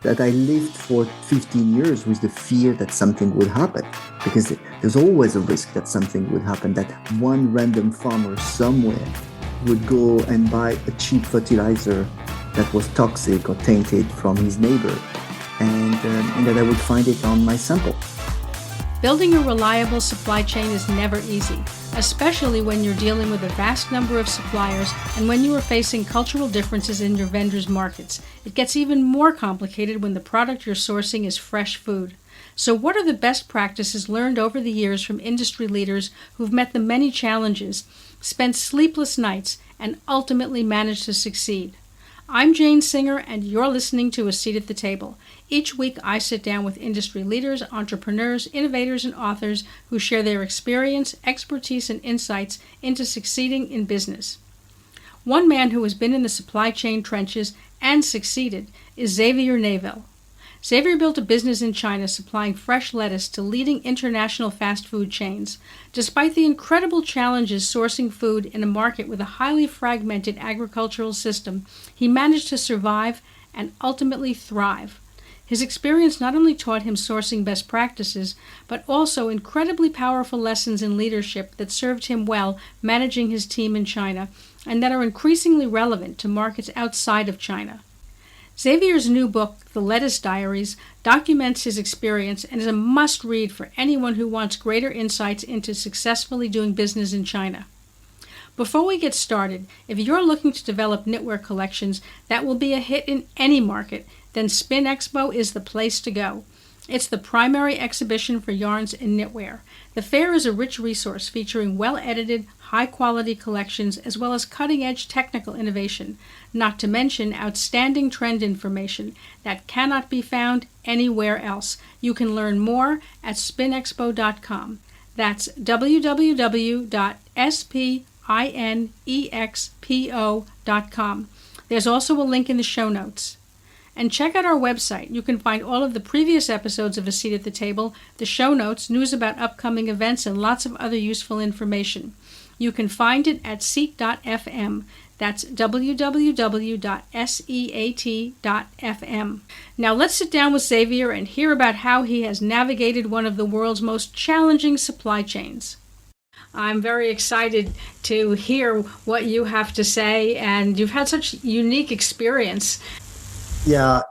that I lived for 15 years with the fear that something would happen, because there's always a risk that something would happen, that one random farmer somewhere would go and buy a cheap fertilizer that was toxic or tainted from his neighbor, and that I would find it on my sample. Building a reliable supply chain is never easy, especially when you're dealing with a vast number of suppliers and when you are facing cultural differences in your vendors' markets. It gets even more complicated when the product you're sourcing is fresh food. So what are the best practices learned over the years from industry leaders who've met the many challenges, spent sleepless nights, and ultimately managed to succeed? I'm Jane Singer, and you're listening to A Seat at the Table. Each week, I sit down with industry leaders, entrepreneurs, innovators, and authors who share their experience, expertise, and insights into succeeding in business. One man who has been in the supply chain trenches and succeeded is Xavier Naville. Xavier built a business in China supplying fresh lettuce to leading international fast food chains. Despite the incredible challenges sourcing food in a market with a highly fragmented agricultural system, he managed to survive and ultimately thrive. His experience not only taught him sourcing best practices, but also incredibly powerful lessons in leadership that served him well managing his team in China, and that are increasingly relevant to markets outside of China. Xavier's new book, The Lettuce Diaries, documents his experience and is a must-read for anyone who wants greater insights into successfully doing business in China. Before we get started, if you're looking to develop knitwear collections that will be a hit in any market, then Spin Expo is the place to go. It's the primary exhibition for yarns and knitwear. The fair is a rich resource featuring well-edited, high-quality collections as well as cutting-edge technical innovation, not to mention outstanding trend information that cannot be found anywhere else. You can learn more at spinexpo.com. That's www.spinexpo.com. There's also a link in the show notes. And check out our website. You can find all of the previous episodes of A Seat at the Table, the show notes, news about upcoming events, and lots of other useful information. You can find it at seat.fm. That's www.seat.fm. Now let's sit down with Xavier and hear about how he has navigated one of the world's most challenging supply chains. I'm very excited to hear what you have to say, and you've had such unique experience. Yeah.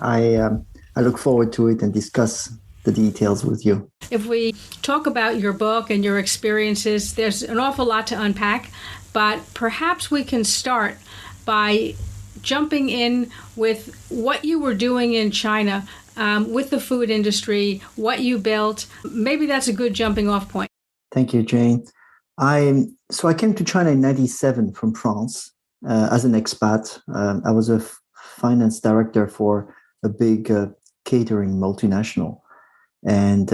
I look forward to it and discuss the details with you. If we talk about your book and your experiences, there's an awful lot to unpack, but perhaps we can start by jumping in with what you were doing in China with the food industry, what you built. Maybe that's a good jumping off point. Thank you, Jane. I came to China in 1997 from France as an expat. I was a finance director for a big catering multinational. And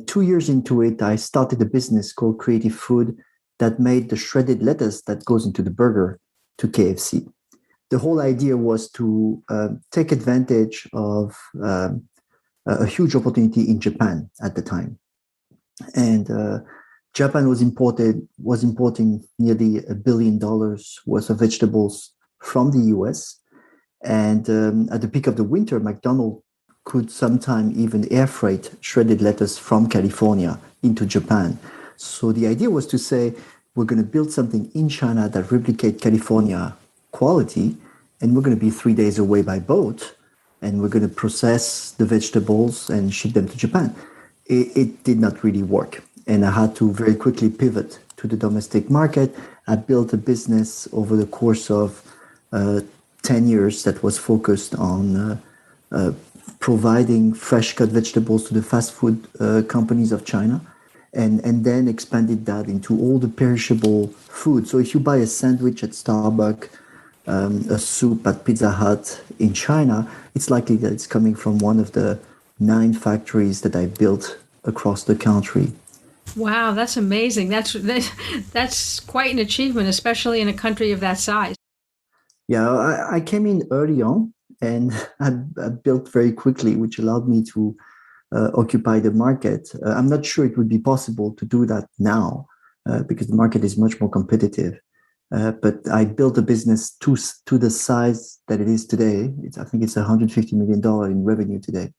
2 years into it, I started a business called Creative Food that made the shredded lettuce that goes into the burger to KFC. The whole idea was to take advantage of a huge opportunity in Japan at the time. And Japan was importing nearly $1 billion worth of vegetables from the US. And at the peak of the winter, McDonald's could sometime even air freight shredded lettuce from California into Japan. So the idea was to say, we're going to build something in China that replicate California quality, and we're going to be 3 days away by boat, and we're going to process the vegetables and ship them to Japan. It did not really work, and I had to very quickly pivot to the domestic market. I built a business over the course of 10 years that was focused on providing fresh cut vegetables to the fast food companies of China, and then expanded that into all the perishable food. So if you buy a sandwich at Starbucks, a soup at Pizza Hut in China, it's likely that it's coming from one of the 9 factories that I built across the country. Wow, that's amazing. That's quite an achievement, especially in a country of that size. Yeah, I came in early on, and I built very quickly, which allowed me to occupy the market. I'm not sure it would be possible to do that now because the market is much more competitive. But I built a business to the size that it is today. I think it's $150 million in revenue today.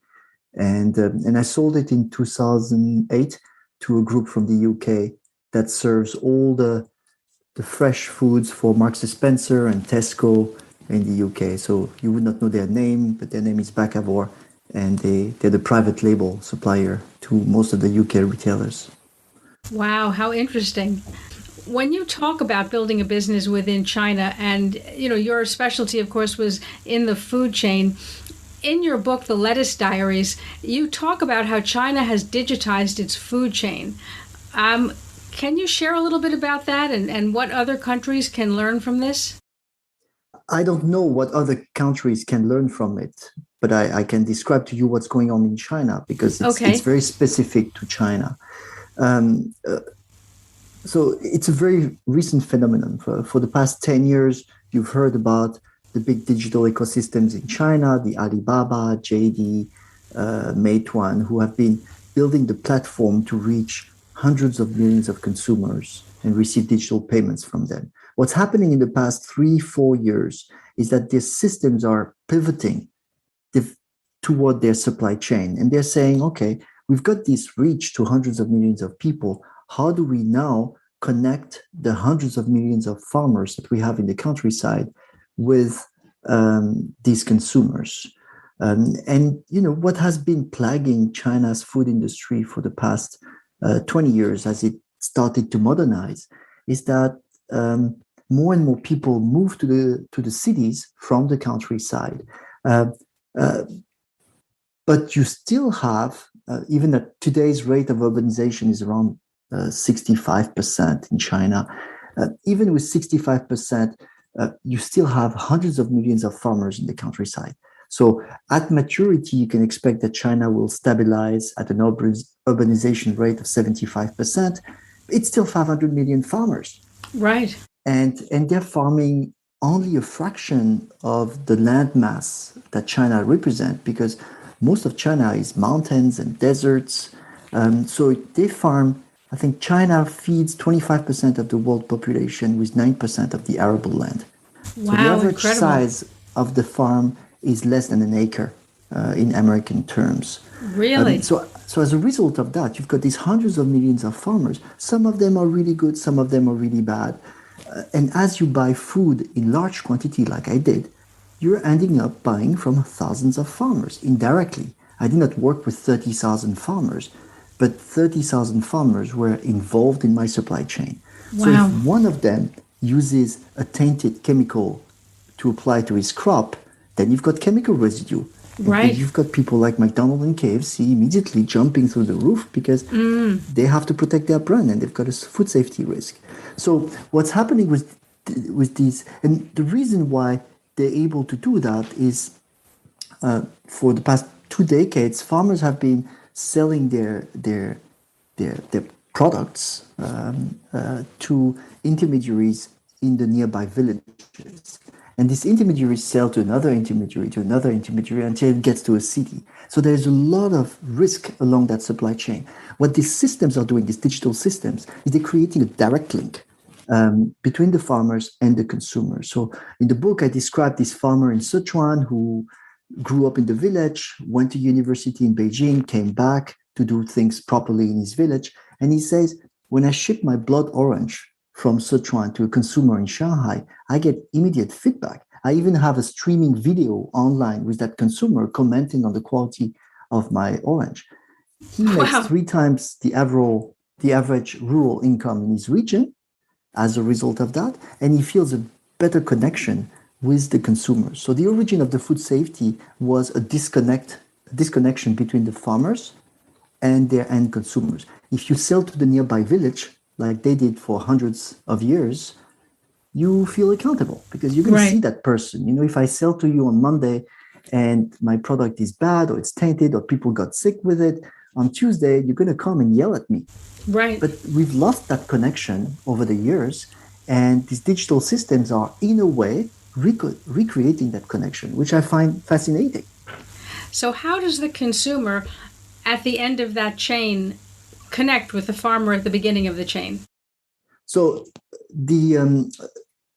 And I sold it in 2008 to a group from the UK that serves all the fresh foods for Marks and Spencer and Tesco in the UK. So you would not know their name, but their name is Bacavor, and they're the private label supplier to most of the UK retailers. Wow, how interesting. When you talk about building a business within China, and your specialty, of course, was in the food chain. In your book, The Lettuce Diaries, you talk about how China has digitized its food chain. Can you share a little bit about that and what other countries can learn from this? I don't know what other countries can learn from it, but I can describe to you what's going on in China because it's Okay. very specific to China. Um, uh, so it's a very recent phenomenon. For the past 10 years, you've heard about the big digital ecosystems in China, the Alibaba, JD, Meituan, who have been building the platform to reach hundreds of millions of consumers and receive digital payments from them. What's happening in the past 3, 4 years is that these systems are pivoting toward their supply chain. And they're saying, okay, we've got this reach to hundreds of millions of people. How do we now connect the hundreds of millions of farmers that we have in the countryside with these consumers? And what has been plaguing China's food industry for the past 20 years as it started to modernize is that more and more people move to the cities from the countryside. Uh, uh, but you still have, even at today's rate of urbanization is around 65% in China. Even with 65%, you still have hundreds of millions of farmers in the countryside. So at maturity, you can expect that China will stabilize at an urbanization rate of 75%. It's still 500 million farmers. Right. And they're farming only a fraction of the land mass that China represents because most of China is mountains and deserts. So they farm, I think China feeds 25% of the world population with 9% of the arable land. So the Wow, average incredible. size of the farm is less than an acre in American terms. Really? So as a result of that, you've got these hundreds of millions of farmers. Some of them are really good, some of them are really bad. And as you buy food in large quantity, like I did, you're ending up buying from thousands of farmers indirectly. I did not work with 30,000 farmers, but 30,000 farmers were involved in my supply chain. So if Wow. one of them uses a tainted chemical to apply to his crop, then you've got chemical residue. And Right. you've got people like McDonald's and KFC immediately jumping through the roof because they have to protect their brand and they've got a food safety risk. So what's happening with these, and the reason why they're able to do that is for the past 2 decades, farmers have been selling their products to intermediaries in the nearby villages. And these intermediaries sell to another intermediary until it gets to a city. So there's a lot of risk along that supply chain. What these systems are doing, these digital systems, is they're creating a direct link between the farmers and the consumers. So in the book, I described this farmer in Sichuan who grew up in the village, went to university in Beijing, came back to do things properly in his village. And he says, when I ship my blood orange from Sichuan to a consumer in Shanghai, I get immediate feedback. I even have a streaming video online with that consumer commenting on the quality of my orange. He makes Wow. 3 times the average rural income in his region as a result of that, and he feels a better connection with the consumers. So the origin of the food safety was a disconnection between the farmers and their end consumers. If you sell to the nearby village, like they did for hundreds of years, you feel accountable because you're going to see Right. that person. If I sell to you on Monday and my product is bad or it's tainted or people got sick with it, on Tuesday, you're going to come and yell at me. Right. But we've lost that connection over the years. And these digital systems are, in a way, recreating that connection, which I find fascinating. So, how does the consumer at the end of that chain connect with the farmer at the beginning of the chain? So the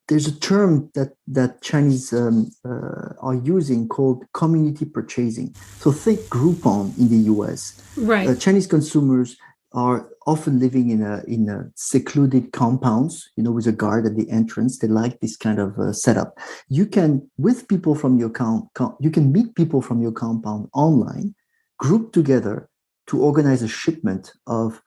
there's a term that Chinese are using called community purchasing. So think Groupon in the US. Right. Chinese consumers are often living in a secluded compounds, with a guard at the entrance. They like this kind of setup. You can with people from your you can meet people from your compound online, group together to organize a shipment of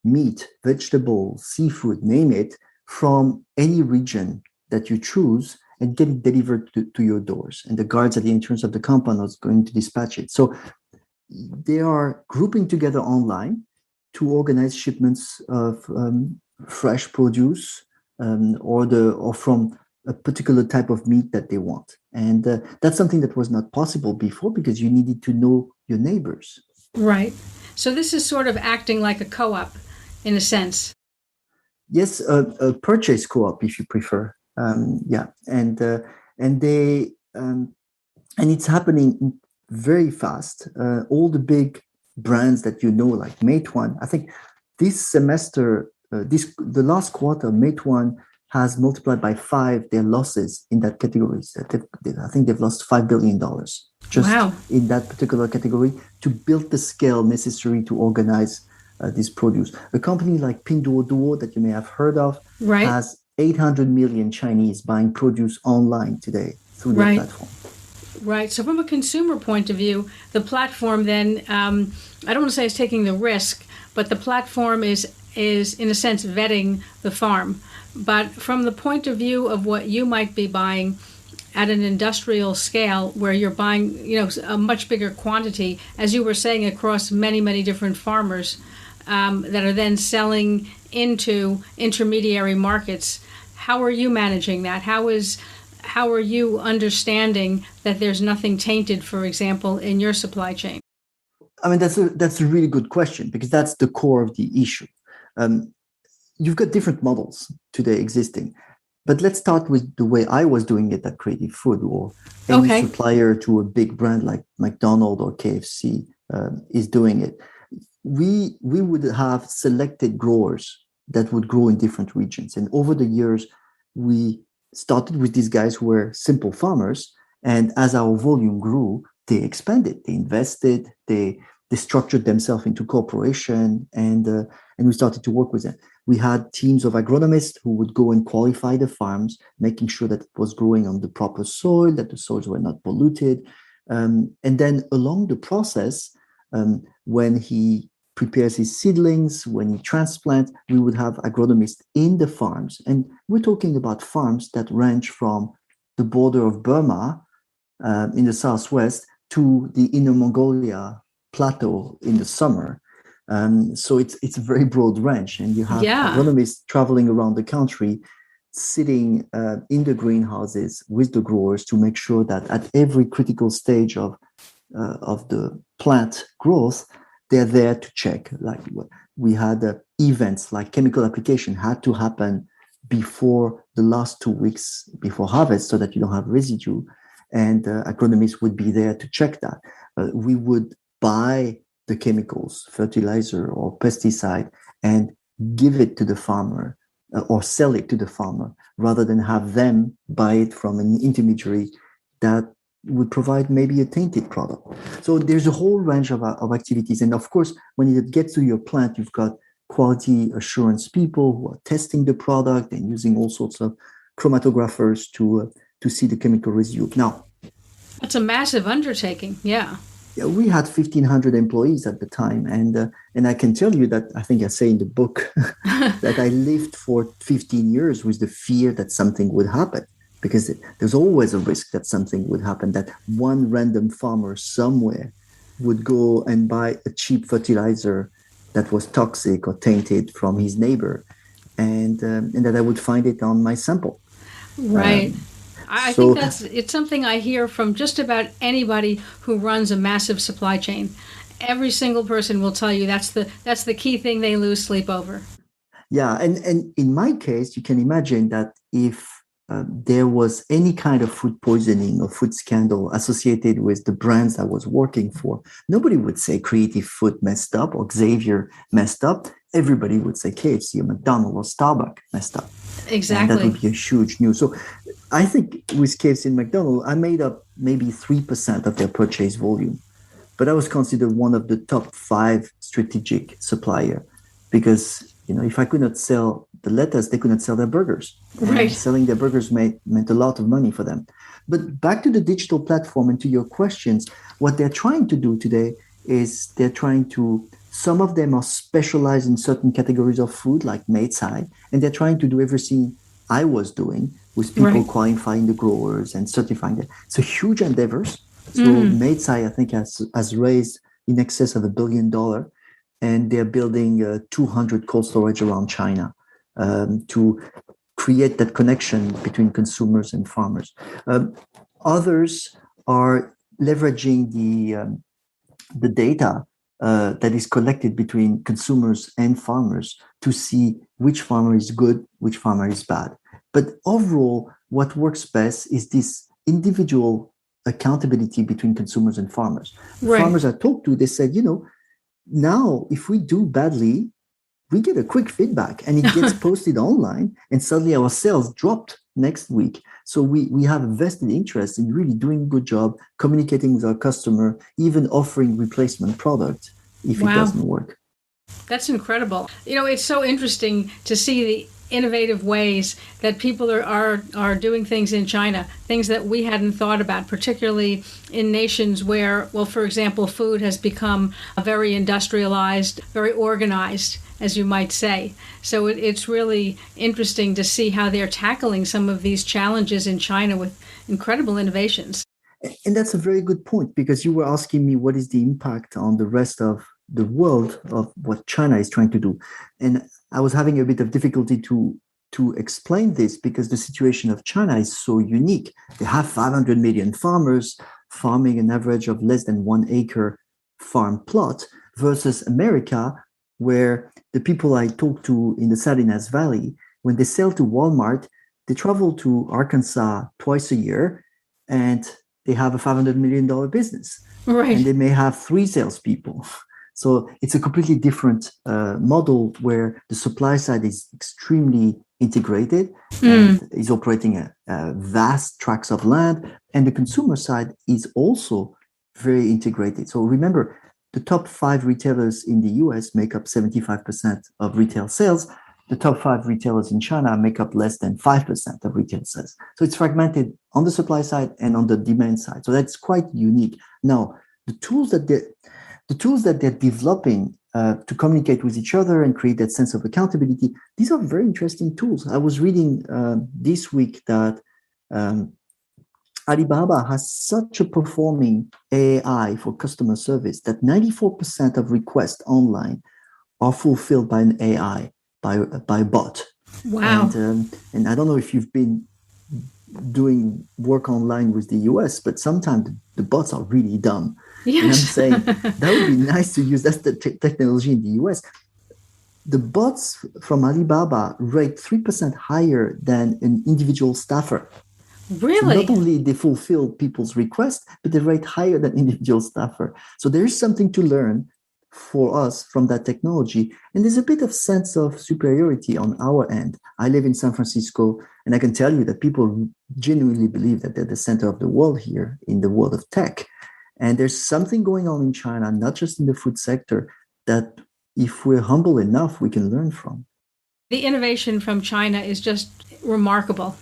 meat, vegetable, seafood, name it, from any region that you choose and get it delivered to your doors. And the guards at the entrance of the compound are going to dispatch it. So they are grouping together online to organize shipments of fresh produce or from a particular type of meat that they want. And that's something that was not possible before because you needed to know your neighbors. Right. So this is sort of acting like a co-op in a sense. Yes, a purchase co-op, if you prefer. Yeah, and they and it's happening very fast. All the big brands that like Meituan. I think this semester, the last quarter, Meituan has multiplied by 5 their losses in that category. I think they've lost $5 billion just in that particular category to build the scale necessary to organize this produce. A company like Pinduoduo that you may have heard of has 800 million Chinese buying produce online today through their platform. Right. So from a consumer point of view, the platform then, I don't want to say it's taking the risk, but the platform is in a sense vetting the farm. But from the point of view of what you might be buying at an industrial scale where you're buying, a much bigger quantity, as you were saying, across many, many different farmers that are then selling into intermediary markets, how are you managing that? How are you understanding that there's nothing tainted, for example, in your supply chain? I mean, that's a really good question because that's the core of the issue. You've got different models today existing, but let's start with the way I was doing it at Creative Food or any supplier to a big brand like McDonald's or KFC is doing it. We would have selected growers that would grow in different regions. And over the years, we started with these guys who were simple farmers. And as our volume grew, they expanded, they invested, they structured themselves into corporation, and we started to work with them. We had teams of agronomists who would go and qualify the farms, making sure that it was growing on the proper soil, that the soils were not polluted. And then along the process, when he prepares his seedlings, when he transplants, we would have agronomists in the farms. And we're talking about farms that range from the border of Burma in the southwest to the Inner Mongolia plateau in the summer. So it's a very broad range. And you have agronomists traveling around the country, sitting in the greenhouses with the growers to make sure that at every critical stage of the plant growth, they're there to check. Like we had events like chemical application had to happen before the last 2 weeks before harvest so that you don't have residue. And agronomists would be there to check that. We would buy the chemicals, fertilizer or pesticide, and give it to the farmer or sell it to the farmer rather than have them buy it from an intermediary that would provide maybe a tainted product. So there's a whole range of activities. And of course, when it gets to your plant, you've got quality assurance people who are testing the product and using all sorts of chromatographers to see the chemical residue. Now, that's a massive undertaking. Yeah, we had 1,500 employees at the time. And I can tell you that I think I say in the book that I lived for 15 years with the fear that something would happen. Because there's always a risk that something would happen, that one random farmer somewhere would go and buy a cheap fertilizer that was toxic or tainted from his neighbor, and that I would find it on my sample. Right. I think it's something I hear from just about anybody who runs a massive supply chain. Every single person will tell you that's the key thing they lose sleep over. Yeah, and in my case, you can imagine that if there was any kind of food poisoning or food scandal associated with the brands I was working for, nobody would say Creative Food messed up or Xavier messed up. Everybody would say KFC or McDonald's or Starbucks messed up. Exactly. And that would be a huge news. So I think with KFC and McDonald's, I made up maybe 3% of their purchase volume. But I was considered one of the top 5 strategic supplier because, if I could not sell the lettuce, they could not sell their burgers. Right. And selling their burgers meant a lot of money for them. But back to the digital platform and to your questions, what they're trying to do today is some of them are specialized in certain categories of food, like Meizai, and they're trying to do everything I was doing with people qualifying the growers and certifying them. So huge endeavors. So Meizai, I think, has raised in excess of $1 billion, and they're building 200 cold storage around China to create that connection between consumers and farmers. Others are leveraging the data that is collected between consumers and farmers to see which farmer is good, which farmer is bad. But overall, what works best is this individual accountability between consumers and farmers. Right. Farmers I talked to, they said, now if we do badly, we get a quick feedback and it gets posted online, and suddenly our sales dropped next week. So we have a vested interest in really doing a good job communicating with our customer, even offering replacement product if it doesn't work. That's incredible. It's so interesting to see the innovative ways that people are doing things in China, things that we hadn't thought about, particularly in nations where, well, for example, food has become very industrialized, very organized, as you might say. So it's really interesting to see how they're tackling some of these challenges in China with incredible innovations. And that's a very good point, because you were asking me what is the impact on the rest of the world of what China is trying to do. And I was having a bit of difficulty to explain this because the situation of China is so unique. They have 500 million farmers farming an average of less than 1 acre farm plot versus America, where the people I talk to in the Salinas Valley, when they sell to Walmart, they travel to Arkansas twice a year and they have a $500 million business. Right. And they may have 3 salespeople. So it's a completely different model where the supply side is extremely integrated and is operating a vast tracts of land. And the consumer side is also very integrated. So remember, the top 5 retailers in the US make up 75% of retail sales. The top 5 retailers in China make up less than 5% of retail sales. So it's fragmented on the supply side and on the demand side. So that's quite unique. Now, the tools that they're developing to communicate with each other and create that sense of accountability, these are very interesting tools. I was reading this week that Alibaba has such a performing AI for customer service that 94% of requests online are fulfilled by an AI, by a bot. Wow. And I don't know if you've been doing work online with the US, but sometimes the bots are really dumb. Yes. And I'm saying that would be nice to use. That's the technology in the US. The bots from Alibaba rate 3% higher than an individual staffer. Really? So not only they fulfill people's requests, but they rate higher than individual staffer. So there is something to learn for us from that technology. And there's a bit of sense of superiority on our end. I live in San Francisco, and I can tell you that people genuinely believe that they're the center of the world here in the world of tech. And there's something going on in China, not just in the food sector, that if we're humble enough, we can learn from. The innovation from China is just remarkable.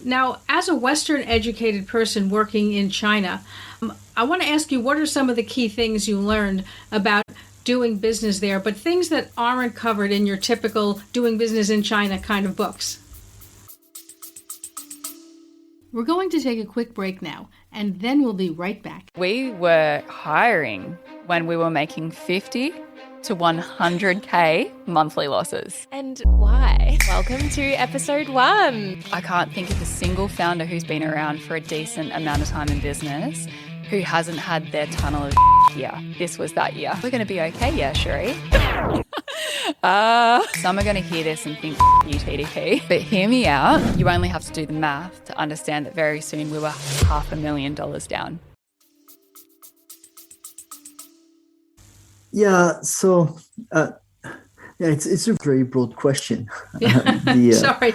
Now, as a Western educated person working in China, I want to ask you, what are some of the key things you learned about doing business there, but things that aren't covered in your typical doing business in China kind of books? We're going to take a quick break now, and then we'll be right back. We were hiring when we were making 50 to 100K monthly losses. And why? Welcome to episode 1. I can't think of a single founder who's been around for a decent amount of time in business who hasn't had their tunnel of year. This was that year. We're going to be okay, yeah, Sheree. Some are going to hear this and think, you TDP. But hear me out. You only have to do the math to understand that very soon we were $500,000 down. Yeah, so it's a very broad question. Sorry.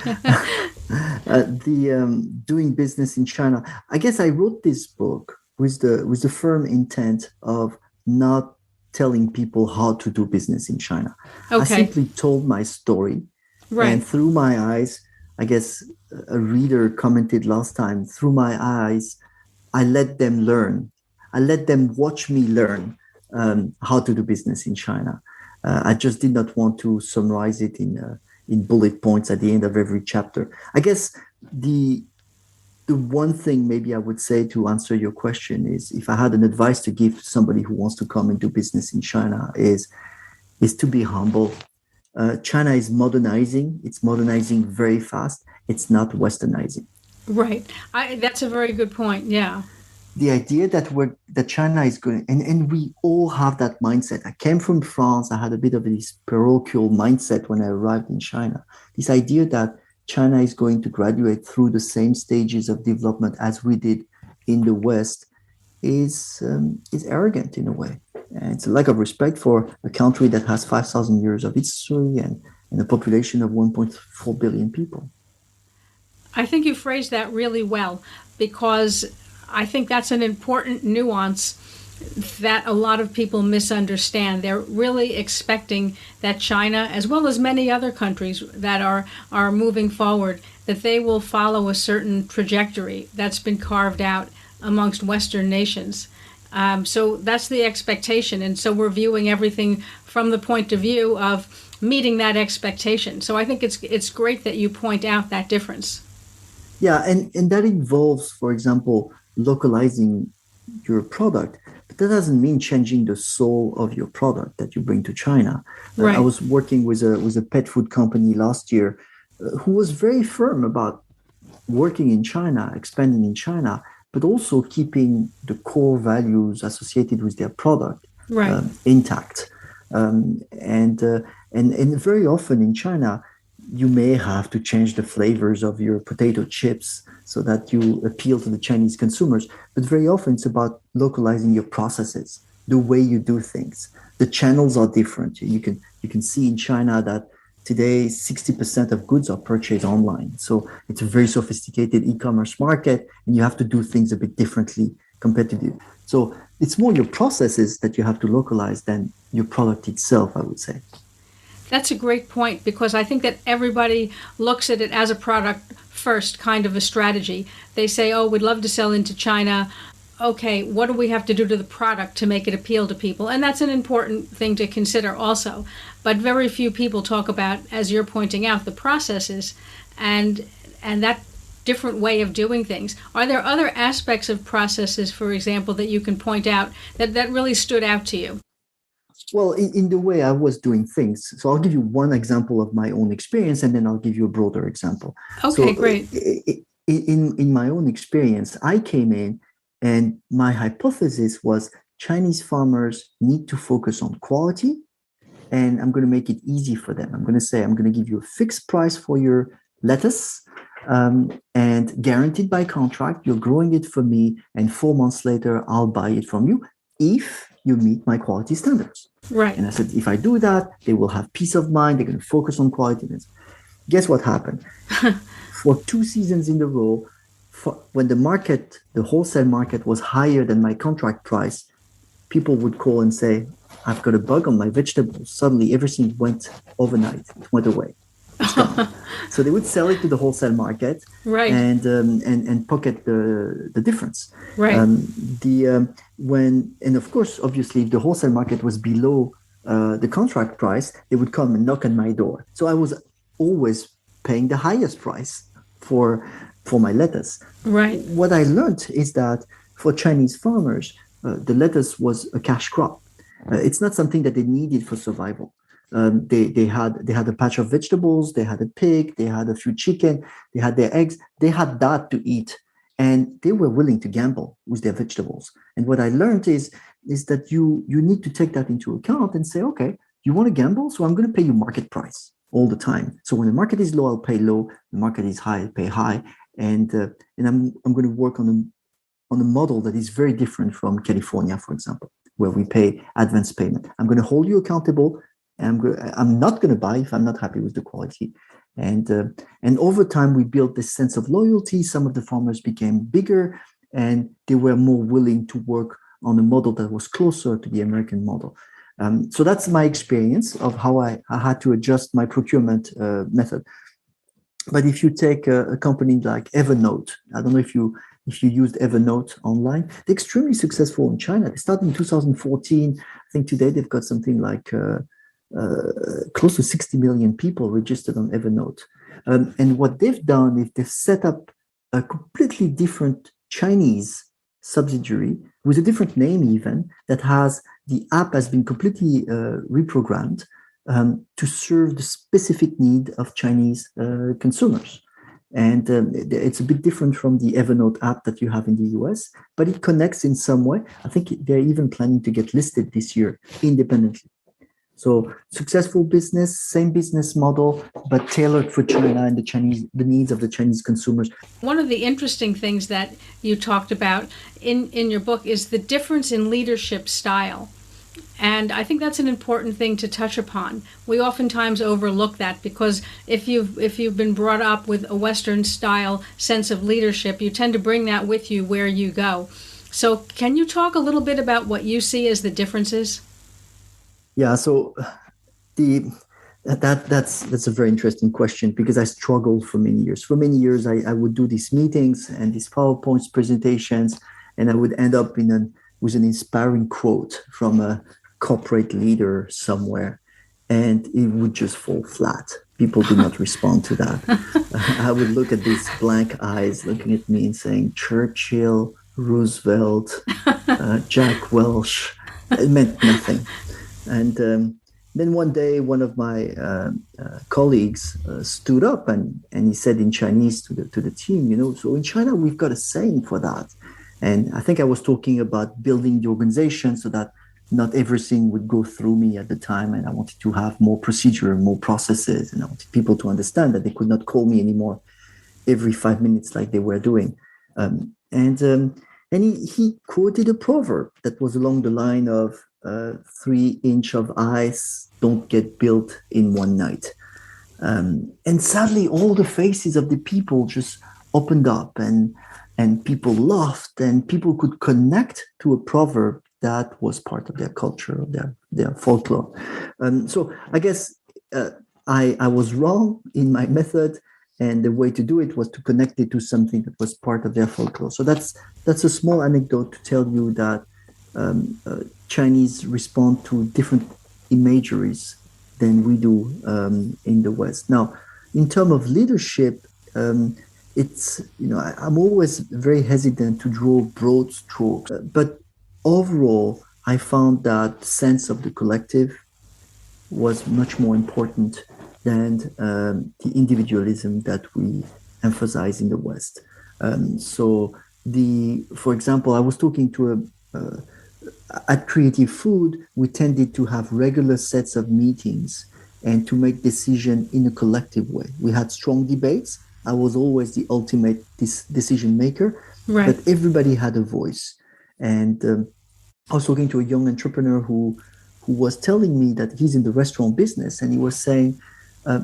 Doing business in China. I guess I wrote this book with the firm intent of not telling people how to do business in China. Okay. I simply told my story, right. And through my eyes, I guess a reader commented last time, through my eyes, I let them learn. I let them watch me learn how to do business in China. I just did not want to summarize it in bullet points at the end of every chapter. I guess the one thing maybe I would say to answer your question is, if I had an advice to give somebody who wants to come and do business in China, is to be humble. China is modernizing. It's modernizing very fast. It's not westernizing. Right. That's a very good point. Yeah. The idea that China is going, and we all have that mindset. I came from France. I had a bit of this parochial mindset when I arrived in China. This idea that China is going to graduate through the same stages of development as we did in the West is arrogant in a way. And it's a lack of respect for a country that has 5,000 years of history and a population of 1.4 billion people. I think you phrased that really well, because I think that's an important nuance that a lot of people misunderstand. They're really expecting that China, as well as many other countries that are moving forward, that they will follow a certain trajectory that's been carved out amongst Western nations. So that's the expectation. And so we're viewing everything from the point of view of meeting that expectation. So I think it's great that you point out that difference. Yeah, and that involves, for example, localizing your product. But that doesn't mean changing the soul of your product that you bring to China. Right. I was working with a pet food company last year who was very firm about working in China, expanding in China, but also keeping the core values associated with their product intact. And very often in China, you may have to change the flavors of your potato chips so that you appeal to the Chinese consumers. But very often it's about localizing your processes, the way you do things. The channels are different. You can see in China that today 60% of goods are purchased online. So it's a very sophisticated e-commerce market, and you have to do things a bit differently compared to the. So it's more your processes that you have to localize than your product itself, I would say. That's a great point, because I think that everybody looks at it as a product first kind of a strategy. They say, oh, we'd love to sell into China. Okay, what do we have to do to the product to make it appeal to people? And that's an important thing to consider also. But very few people talk about, as you're pointing out, the processes and that different way of doing things. Are there other aspects of processes, for example, that you can point out that really stood out to you? Well, in the way I was doing things. So I'll give you one example of my own experience, and then I'll give you a broader example. Okay, great. In my own experience, I came in and my hypothesis was Chinese farmers need to focus on quality, and I'm going to make it easy for them. I'm going to say, I'm going to give you a fixed price for your lettuce, and guaranteed by contract, you're growing it for me, and 4 months later, I'll buy it from you if you meet my quality standards. Right. And I said, if I do that, they will have peace of mind. They're going to focus on quality. Guess what happened? For 2 seasons in a row, when the wholesale market was higher than my contract price, people would call and say, I've got a bug on my vegetables. Suddenly, everything went overnight. It went away. So they would sell it to the wholesale market, right, and pocket the difference. Right. And of course, obviously, if the wholesale market was below the contract price, they would come and knock on my door. So I was always paying the highest price for my lettuce. Right. What I learned is that for Chinese farmers, the lettuce was a cash crop. It's not something that they needed for survival. They had a patch of vegetables, they had a pig, they had a few chicken, they had their eggs, they had that to eat, and they were willing to gamble with their vegetables. And what I learned is that you need to take that into account and say, okay, you want to gamble? So I'm going to pay you market price all the time. So when the market is low, I'll pay low. The market is high, I'll pay high. And I'm going to work on a model that is very different from California, for example, where we pay advance payment. I'm going to hold you accountable. And I'm not going to buy if I'm not happy with the quality. And over time, we built this sense of loyalty. Some of the farmers became bigger, and they were more willing to work on a model that was closer to the American model. So that's my experience of how I had to adjust my procurement method. But if you take a company like Evernote, I don't know if you used Evernote online, they're extremely successful in China. They started in 2014. I think today they've got something like close to 60 million people registered on Evernote. And what they've done is they've set up a completely different Chinese subsidiary with a different name even, that has the app has been completely reprogrammed to serve the specific need of Chinese consumers. And it's a bit different from the Evernote app that you have in the US, but it connects in some way. I think they're even planning to get listed this year independently. So successful business, same business model, but tailored for China and the needs of the Chinese consumers. One of the interesting things that you talked about in your book is the difference in leadership style. And I think that's an important thing to touch upon. We oftentimes overlook that because if you've been brought up with a Western style sense of leadership, you tend to bring that with you where you go. So can you talk a little bit about what you see as the differences? Yeah, so that's a very interesting question, because I struggled for many years. For many years, I would do these meetings and these PowerPoint presentations, and I would end up with an inspiring quote from a corporate leader somewhere, and it would just fall flat. People did not respond to that. I would look at these blank eyes looking at me and saying, Churchill, Roosevelt, Jack Welch. It meant nothing. And then one day, one of my colleagues stood up and he said in Chinese to the team, so in China, we've got a saying for that. And I think I was talking about building the organization so that not everything would go through me at the time. And I wanted to have more procedure, more processes. And I wanted people to understand that they could not call me anymore every 5 minutes like they were doing. And he quoted a proverb that was along the line of 3 inches of ice don't get built in one night. And sadly, all the faces of the people just opened up and people laughed, and people could connect to a proverb that was part of their culture, of their folklore. So I guess I was wrong in my method, and the way to do it was to connect it to something that was part of their folklore. So that's a small anecdote to tell you that Chinese respond to different imageries than we do in the West. Now, in terms of leadership, it's, I'm always very hesitant to draw broad strokes, but overall, I found that sense of the collective was much more important than the individualism that we emphasize in the West. For example, I was talking to at Creative Food, we tended to have regular sets of meetings and to make decisions in a collective way. We had strong debates. I was always the ultimate decision maker, right. But everybody had a voice. And I was talking to a young entrepreneur who was telling me that he's in the restaurant business, and he was saying, a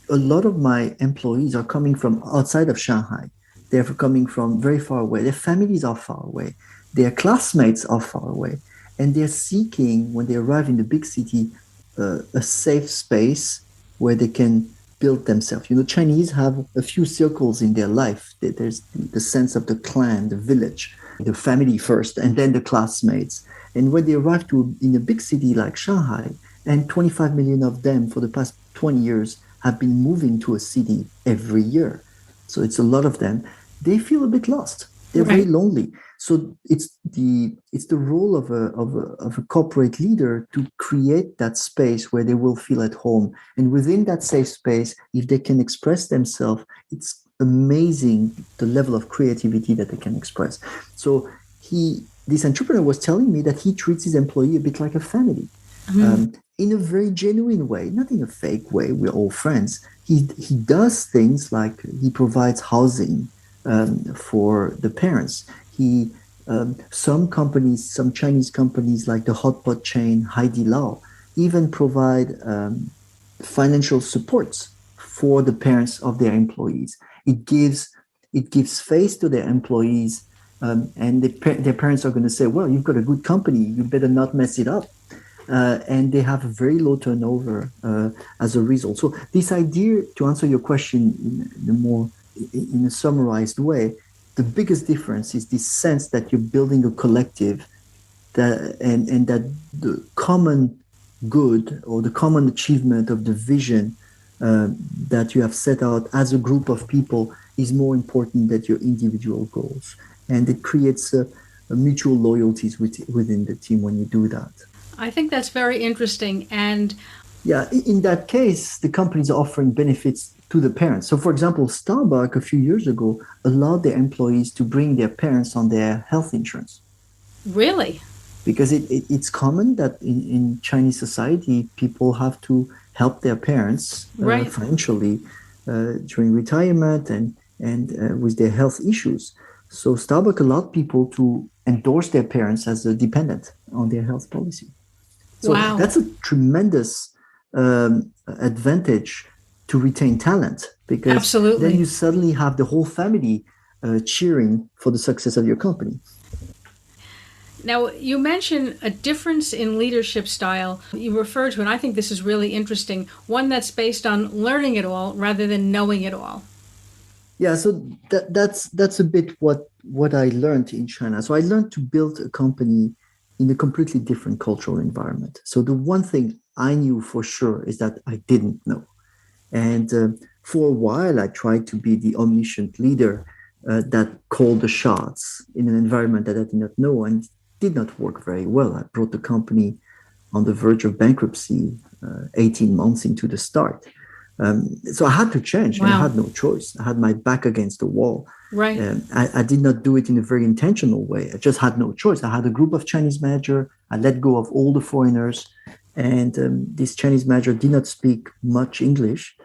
lot of my employees are coming from outside of Shanghai. They're coming from very far away. Their families are far away. Their classmates are far away. And they're seeking, when they arrive in the big city, a safe space where they can build themselves. Chinese have a few circles in their life. There's the sense of the clan, the village, the family first, and then the classmates. And when they arrive in a big city like Shanghai, and 25 million of them for the past 20 years have been moving to a city every year. So it's a lot of them. They feel a bit lost. They're very lonely. So it's the role of a corporate leader to create that space where they will feel at home. And within that safe space, if they can express themselves, it's amazing the level of creativity that they can express. So this entrepreneur was telling me that he treats his employee a bit like a family. in a very genuine way, not in a fake way. We're all friends. He does things like he provides housing for the parents. He some companies, some Chinese companies like the hot pot chain Haidilao, even provide financial supports for the parents of their employees. It gives face to their employees, and their parents are going to say, "Well, you've got a good company. You better not mess it up." And they have a very low turnover as a result. So this idea, to answer your question in a summarized way, the biggest difference is this sense that you're building a collective, and that the common good or the common achievement of the vision that you have set out as a group of people is more important than your individual goals. And it creates a mutual loyalties within the team when you do that. I think that's very interesting. And yeah, in that case, the companies are offering benefits to the parents. So, for example, Starbucks a few years ago allowed their employees to bring their parents on their health insurance. Really? Because it's common that in Chinese society, people have to help their parents financially during retirement and with their health issues. So Starbucks allowed people to endorse their parents as a dependent on their health policy. So that's a tremendous advantage to retain talent, because then you suddenly have the whole family cheering for the success of your company. Now, you mentioned a difference in leadership style. You refer to, and I think this is really interesting, one that's based on learning it all rather than knowing it all. Yeah, so that's a bit what I learned in China. So I learned to build a company in a completely different cultural environment. So the one thing I knew for sure is that I didn't know. And for a while, I tried to be the omniscient leader that called the shots in an environment that I did not know, and did not work very well. I brought the company on the verge of bankruptcy 18 months into the start. So I had to change, and I had no choice. I had my back against the wall. Right. I did not do it in a very intentional way. I just had no choice. I had a group of Chinese managers. I let go of all the foreigners, and this Chinese manager did not speak much English,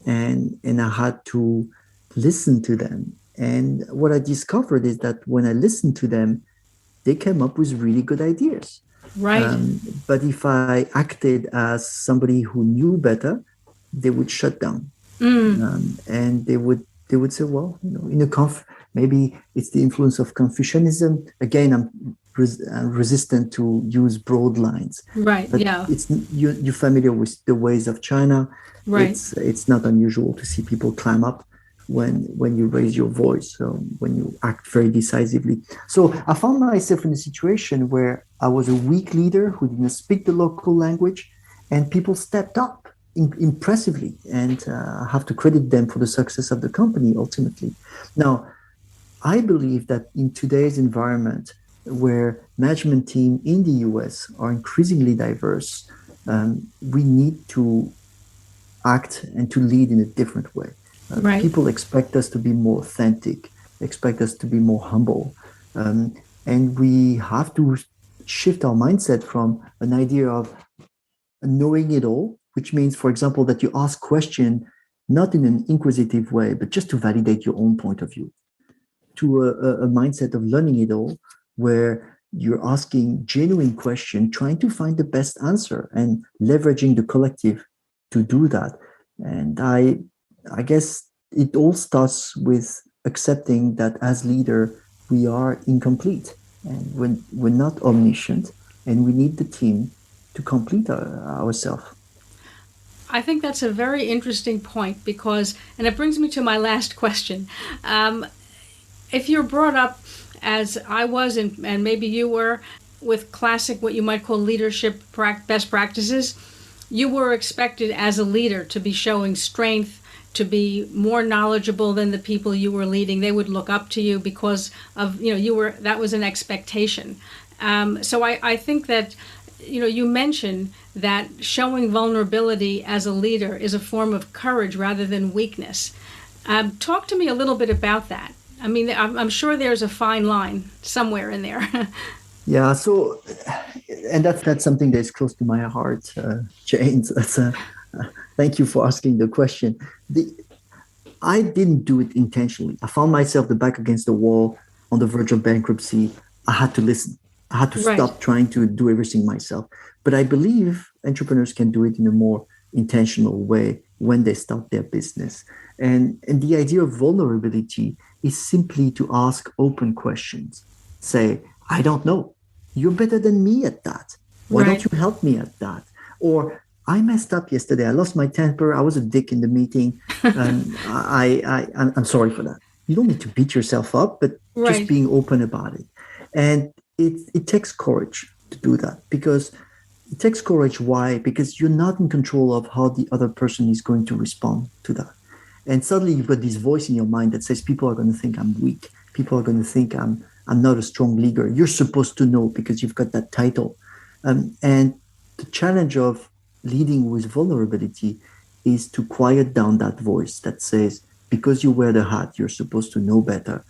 and I had to listen to them. And what I discovered is that when I listened to them, they came up with really good ideas. Right. But if I acted as somebody who knew better, they would shut down. And they would say, well, maybe it's the influence of Confucianism. Again, I'm resistant to use broad lines. Right. But you're familiar with the ways of China. Right. It's not unusual to see people climb up when you raise your voice, when you act very decisively. So I found myself in a situation where I was a weak leader who didn't speak the local language, and people stepped up impressively, and I have to credit them for the success of the company ultimately. Now, I believe that in today's environment, where management teams in the US are increasingly diverse, we need to act and to lead in a different way. People expect us to be more authentic, expect us to be more humble, and we have to shift our mindset from an idea of knowing it all, which means, for example, that you ask questions not in an inquisitive way, but just to validate your own point of view, to a mindset of learning it all, where you're asking genuine questions, trying to find the best answer, and leveraging the collective to do that. And I guess it all starts with accepting that as leader, we are incomplete, and we're not omniscient, and we need the team to complete ourselves. I think that's a very interesting point, because, and it brings me to my last question. If you're brought up as I was, and maybe you were, with classic, what you might call leadership best practices, you were expected as a leader to be showing strength, to be more knowledgeable than the people you were leading. They would look up to you because of, that was an expectation. So I think that, you mentioned that showing vulnerability as a leader is a form of courage rather than weakness. Talk to me a little bit about that. I mean, I'm sure there's a fine line somewhere in there. Yeah, so and that's something that is close to my heart, James. Thank you for asking the question. The I didn't do it intentionally. I found myself the back against the wall on the verge of bankruptcy. I had to listen. I had to Right. stop trying to do everything myself. But I believe entrepreneurs can do it in a more intentional way when they start their business. And the idea of vulnerability is simply to ask open questions. Say, I don't know. You're better than me at that. Why don't Right. you help me at that? Or I messed up yesterday. I lost my temper. I was a dick in the meeting. I'm sorry for that. You don't need to beat yourself up, but just Right. being open about it. And it takes courage to do that because it takes courage. Why? Because you're not in control of how the other person is going to respond to that. And suddenly you've got this voice in your mind that says people are going to think I'm weak. People are going to think I'm not a strong leader. You're supposed to know because you've got that title. And the challenge of leading with vulnerability is to quiet down that voice that says, because you wear the hat, you're supposed to know better,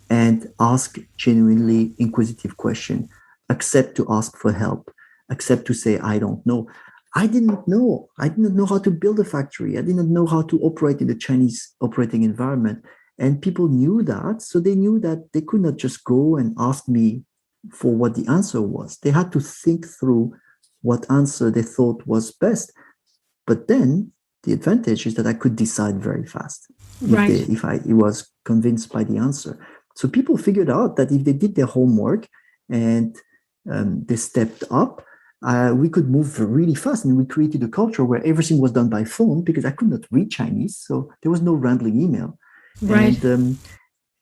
and ask genuinely inquisitive question. Accept to ask for help. Accept to say, I don't know. I didn't know. I didn't know how to build a factory. I didn't know how to operate in the Chinese operating environment. And people knew that. So they knew that they could not just go and ask me for what the answer was. They had to think through what answer they thought was best. But then the advantage is that I could decide very fast Right. if I was convinced by the answer. So people figured out that if they did their homework and they stepped up, we could move really fast. And we created a culture where everything was done by phone because I could not read Chinese. So there was no rambling email. Right. And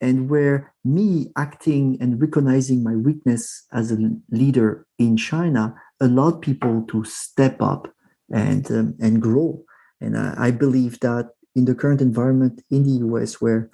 and where me acting and recognizing my weakness as a leader in China allowed people to step up and grow. And I believe that in the current environment in the US, where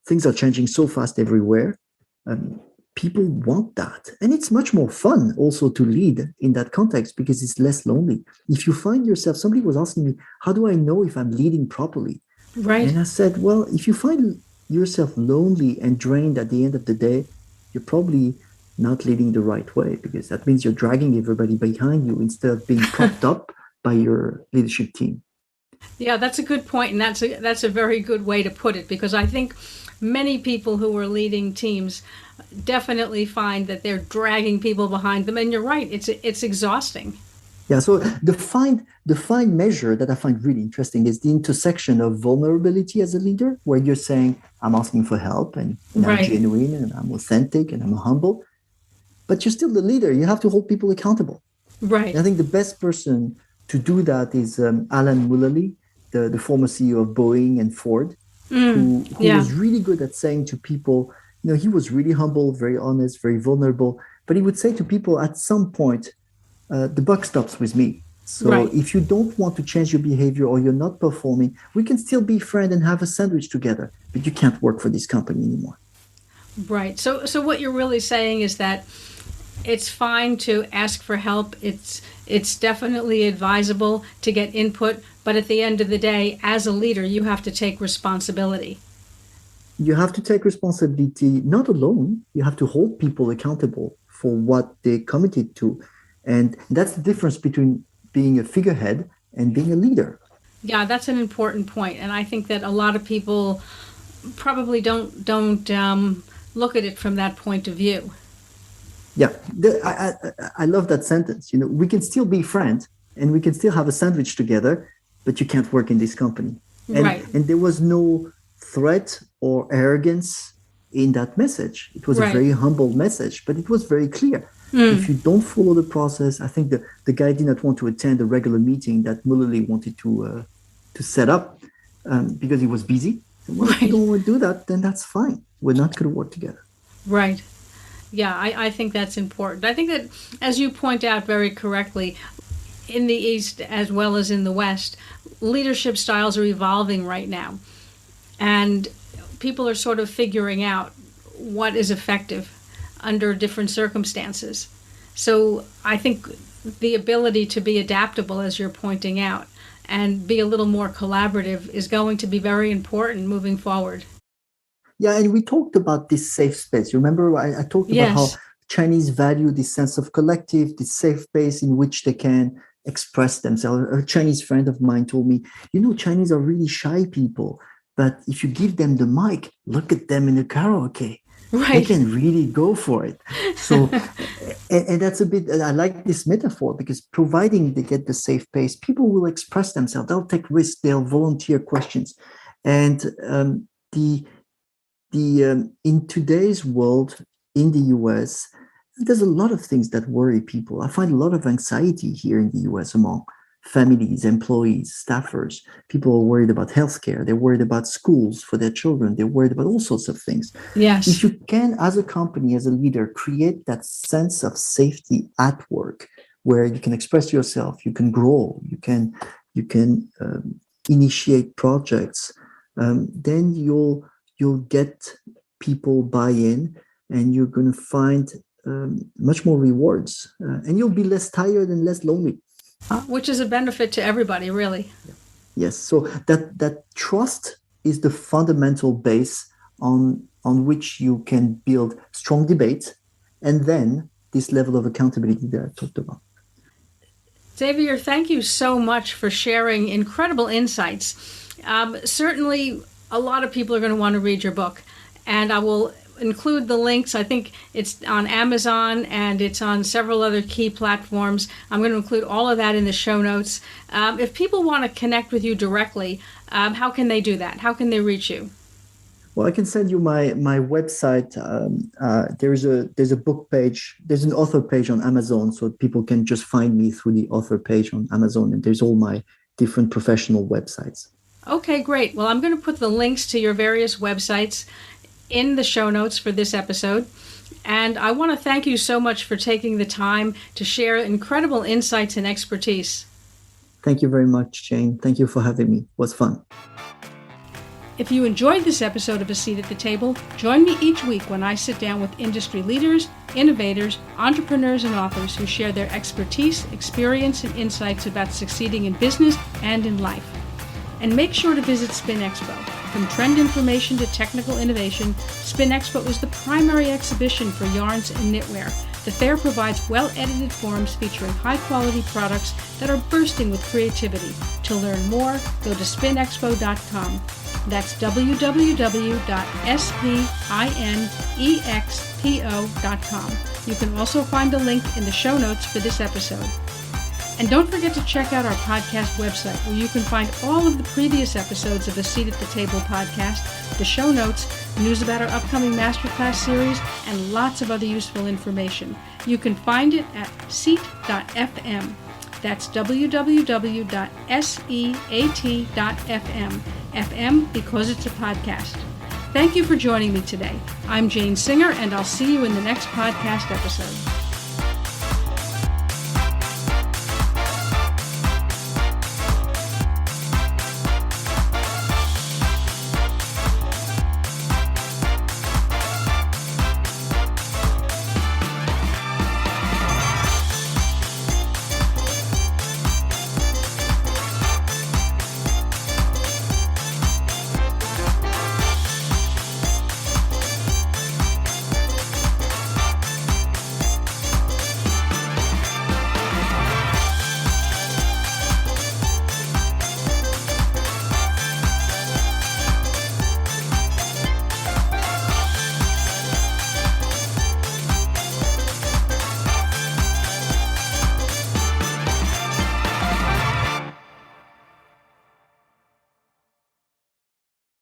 things are changing so fast everywhere, um, people want that, and it's much more fun also to lead in that context because it's less lonely. If you find yourself, somebody was asking me, "How do I know if I'm leading properly?" Right. And I said, well, if you find yourself lonely and drained at the end of the day, you're probably not leading the right way because that means you're dragging everybody behind you instead of being propped up by your leadership team. Yeah, that's a good point, and that's a very good way to put it because I think many people who are leading teams definitely find that they're dragging people behind them, and you're right, it's exhausting. Yeah, so the fine measure that I find really interesting is the intersection of vulnerability as a leader, where you're saying, I'm asking for help and I'm Right. genuine and I'm authentic and I'm humble, but you're still the leader. You have to hold people accountable. And Right. I think the best person to do that is Alan Mulally, the former CEO of Boeing and Ford, who Yeah. was really good at saying to people, he was really humble, very honest, very vulnerable, but he would say to people at some point, the buck stops with me. So Right. if you don't want to change your behavior or you're not performing, we can still be friends and have a sandwich together, but you can't work for this company anymore. Right. So what you're really saying is that it's fine to ask for help. It's definitely advisable to get input, but at the end of the day, as a leader, you have to take responsibility. You have to take responsibility, not alone. You have to hold people accountable for what they committed to. And that's the difference between being a figurehead and being a leader. Yeah, that's an important point, and I think that a lot of people probably don't look at it from that point of view. Yeah, I love that sentence. We can still be friends and we can still have a sandwich together, but you can't work in this company. And Right. and there was no threat or arrogance in that message. It was a Right. very humble message, but it was very clear. If you don't follow the process, I think the guy did not want to attend a regular meeting that Mullally wanted to set up because he was busy. Well, if you Right. don't want to do that, then that's fine. We're not going to work together. Right. Yeah, I think that's important. I think that, as you point out very correctly, in the East as well as in the West, leadership styles are evolving right now. And people are sort of figuring out what is effective under different circumstances. So I think the ability to be adaptable, as you're pointing out, and be a little more collaborative is going to be very important moving forward. Yeah, and we talked about this safe space. You remember I talked about how Yes. Chinese value this sense of collective, this safe space in which they can express themselves. A Chinese friend of mine told me, Chinese are really shy people, but if you give them the mic, look at them in the karaoke. Right. They can really go for it. So, and that's a bit, I like this metaphor, because providing they get the safe space, people will express themselves. They'll take risks. They'll volunteer questions. And in today's world, in the US, there's a lot of things that worry people. I find a lot of anxiety here in the US among families, employees, staffers. People are worried about healthcare. They're worried about schools for their children. They're worried about all sorts of things. Yes. If you can, as a company, as a leader, create that sense of safety at work, where you can express yourself, you can grow, you can initiate projects, then you'll get people buy-in, and you're going to find much more rewards, and you'll be less tired and less lonely. Which is a benefit to everybody, really. Yes. So that trust is the fundamental base on which you can build strong debate, and then this level of accountability that I talked about. Xavier, thank you so much for sharing incredible insights. Certainly, a lot of people are going to want to read your book, and I will include the links. I think it's on Amazon and it's on several other key platforms. I'm going to include all of that in the show notes. If people want to connect with you directly, how can they do that? How can they reach you? Well, I can send you my website. There's a book page. There's an author page on Amazon, so people can just find me through the author page on Amazon, and there's all my different professional websites. Okay, great. Well, I'm going to put the links to your various websites in the show notes for this episode. And I want to thank you so much for taking the time to share incredible insights and expertise. Thank you very much, Jane. Thank you for having me. It was fun. If you enjoyed this episode of A Seat at the Table, join me each week when I sit down with industry leaders, innovators, entrepreneurs, and authors who share their expertise, experience, and insights about succeeding in business and in life. And make sure to visit Spin Expo. From trend information to technical innovation, Spin Expo is the primary exhibition for yarns and knitwear. The fair provides well-edited forums featuring high-quality products that are bursting with creativity. To learn more, go to spinexpo.com. That's www.spinexpo.com. You can also find a link in the show notes for this episode. And don't forget to check out our podcast website, where you can find all of the previous episodes of the Seat at the Table podcast, the show notes, news about our upcoming masterclass series, and lots of other useful information. You can find it at seat.fm. That's www.seat.fm. FM because it's a podcast. Thank you for joining me today. I'm Jane Singer, and I'll see you in the next podcast episode.